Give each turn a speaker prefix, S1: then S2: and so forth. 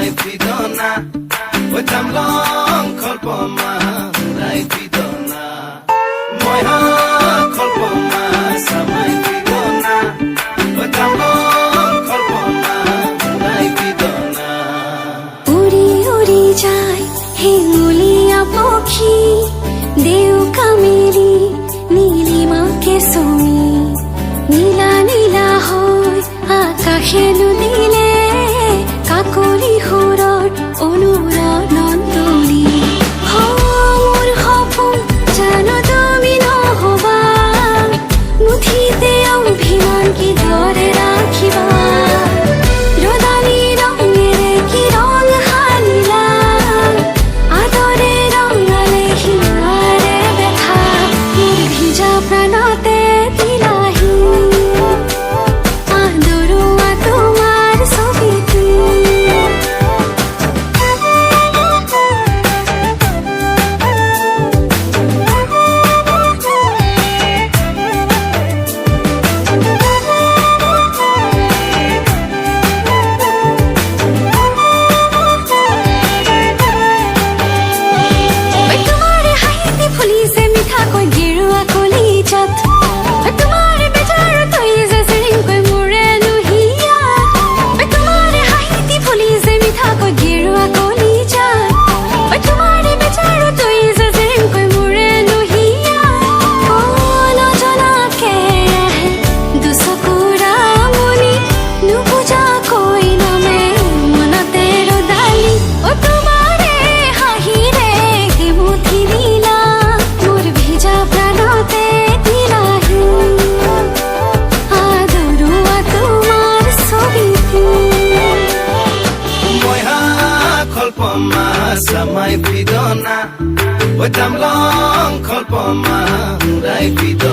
S1: samai fidona oi tamlong kholpoma rai fidona moi ha kholpoma samai fidona oi tamlong kholpoma rai fidona
S2: উড়ি উড়ি যায় হিঙ্গুলিয়া পাখি দেউকা Mary নীলিমাকে ছুঁই নীলা নীলা হয় আকাশে নদীলে কাকলি সুৰৰ অনুৰণন তুলি মোৰ সপোন জানো তুমি নহবা মুঠিতে অভিমান কিদৰে ৰাখিবা ৰদালি ৰঙেৰে কি ৰং সানিলা আদৰে ৰঙালে হিয়াৰে বেথা মোৰ ভিজা প্ৰাণতে দিলাহি আদৰুৱা তোমাৰ ছবিটো তোমাৰে হাঁহিতে ফুলিছে মিঠাকৈ গেৰুৱা কলিজাত তোমাৰে বেজাৰত হৈ যে চিৰিংকৈ মোৰে নুহিয়াত তোমাৰে হাঁহিতে ফুলিছে মিঠাকৈ গেৰুৱা কলিজাত তোমাৰে বেজাৰত হৈ যে চিৰিংকৈ মোৰে নুহিয়াত নজনাকে আহে দুচকুৰা মনি নুবুজাকৈ নামে মনতে ৰদালি তোমাৰে হাঁহিৰে মুঠি দিলা মোৰ ভিজা প্ৰাণতে দিলাহি আদৰুৱা তোমাৰ ছবিটো
S1: moi ha kholpoma samai fidona oi tamlong kholpoma rai fidona